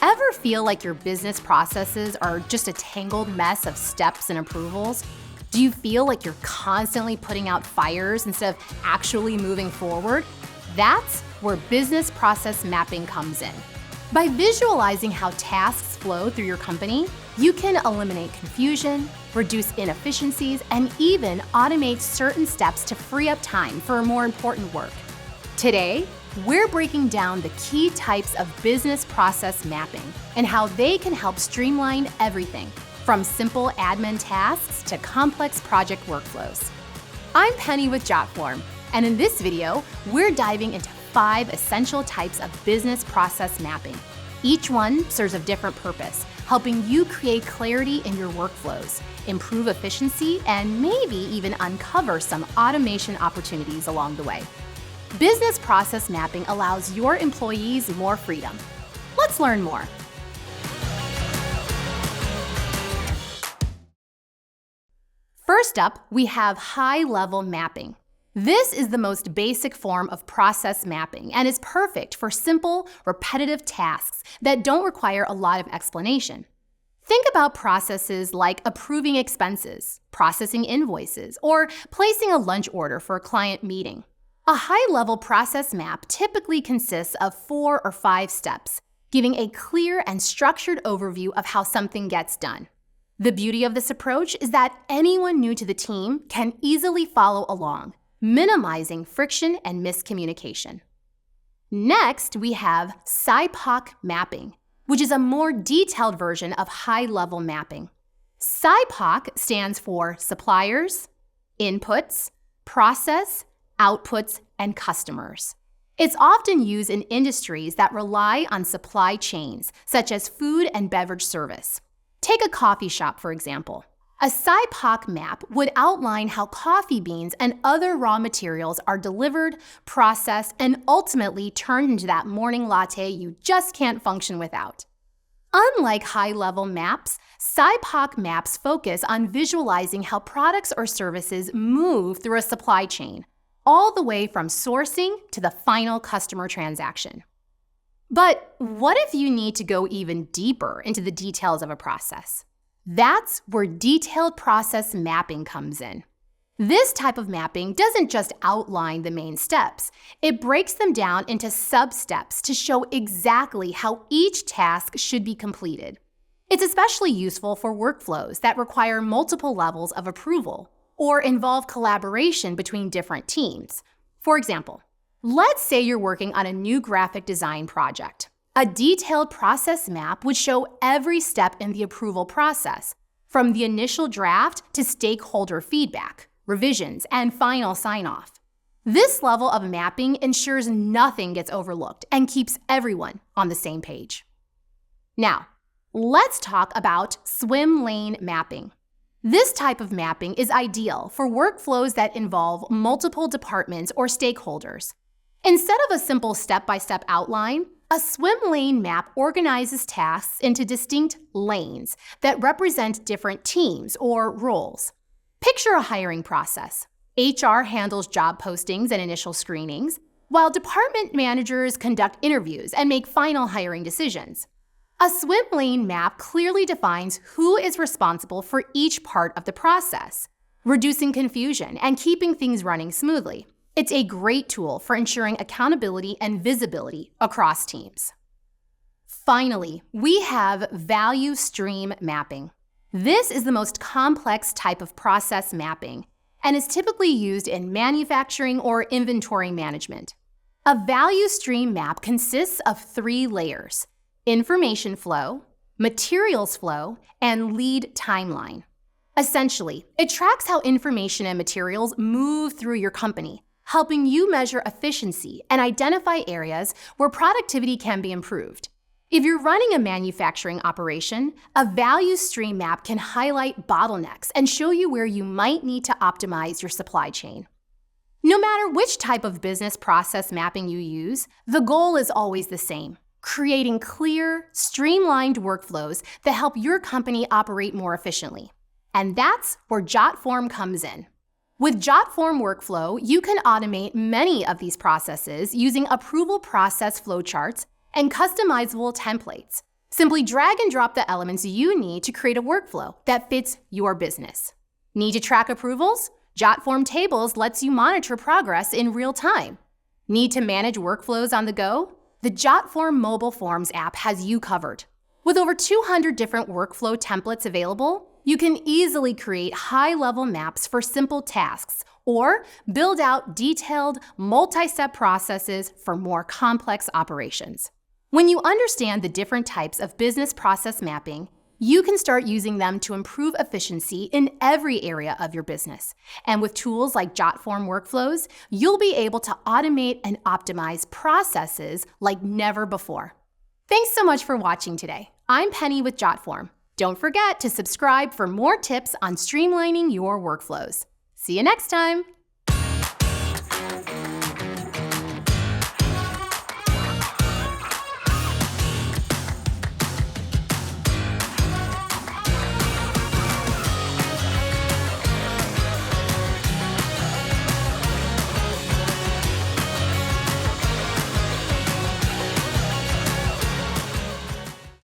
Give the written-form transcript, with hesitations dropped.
Ever feel like your business processes are just a tangled mess of steps and approvals? Do you feel like you're constantly putting out fires instead of actually moving forward? That's where business process mapping comes in. By visualizing how tasks flow through your company, you can eliminate confusion, reduce inefficiencies, and even automate certain steps to free up time for more important work. Today, we're breaking down the key types of business process mapping and how they can help streamline everything, from simple admin tasks to complex project workflows. I'm Penny with Jotform, and in this video, we're diving into 5 essential types of business process mapping. Each one serves a different purpose, helping you create clarity in your workflows, improve efficiency, and maybe even uncover some automation opportunities along the way. Business process mapping allows your employees more freedom. Let's learn more. First up, we have high-level mapping. This is the most basic form of process mapping and is perfect for simple, repetitive tasks that don't require a lot of explanation. Think about processes like approving expenses, processing invoices, or placing a lunch order for a client meeting. A high-level process map typically consists of 4 or 5 steps, giving a clear and structured overview of how something gets done. The beauty of this approach is that anyone new to the team can easily follow along, minimizing friction and miscommunication. Next, we have SIPOC Mapping, which is a more detailed version of high-level mapping. SIPOC stands for suppliers, inputs, process, outputs, and customers. It's often used in industries that rely on supply chains, such as food and beverage service. Take a coffee shop, for example. A SIPOC map would outline how coffee beans and other raw materials are delivered, processed, and ultimately turned into that morning latte you just can't function without. Unlike high-level maps, SIPOC maps focus on visualizing how products or services move through a supply chain, all the way from sourcing to the final customer transaction. But what if you need to go even deeper into the details of a process? That's where detailed process mapping comes in. This type of mapping doesn't just outline the main steps, it breaks them down into sub-steps to show exactly how each task should be completed. It's especially useful for workflows that require multiple levels of approval or involve collaboration between different teams. For example, let's say you're working on a new graphic design project. A detailed process map would show every step in the approval process, from the initial draft to stakeholder feedback, revisions, and final sign-off. This level of mapping ensures nothing gets overlooked and keeps everyone on the same page. Now, let's talk about Swimlane Mapping. This type of mapping is ideal for workflows that involve multiple departments or stakeholders. Instead of a simple step-by-step outline, a swim lane map organizes tasks into distinct lanes that represent different teams or roles. Picture a hiring process. HR handles job postings and initial screenings, while department managers conduct interviews and make final hiring decisions. A swim lane map clearly defines who is responsible for each part of the process, reducing confusion and keeping things running smoothly. It's a great tool for ensuring accountability and visibility across teams. Finally, we have value stream mapping. This is the most complex type of process mapping and is typically used in manufacturing or inventory management. A value stream map consists of 3 layers: information flow, materials flow, and lead timeline. Essentially, it tracks how information and materials move through your company, helping you measure efficiency and identify areas where productivity can be improved. If you're running a manufacturing operation, a value stream map can highlight bottlenecks and show you where you might need to optimize your supply chain. No matter which type of business process mapping you use, the goal is always the same: creating clear, streamlined workflows that help your company operate more efficiently. And that's where Jotform comes in. With Jotform Workflow, you can automate many of these processes using approval process flowcharts and customizable templates, Simply drag and drop the elements you need to create a workflow that fits your business. Need to track approvals? Jotform Tables lets you monitor progress in real time. Need to manage workflows on the go? The Jotform mobile forms app has you covered. With over 200 different workflow templates available, you can easily create high-level maps for simple tasks or build out detailed, multi-step processes for more complex operations. When you understand the different types of business process mapping, you can start using them to improve efficiency in every area of your business. And with tools like Jotform workflows, you'll be able to automate and optimize processes like never before. Thanks so much for watching today. I'm Penny with Jotform. Don't forget to subscribe for more tips on streamlining your workflows. See you next time.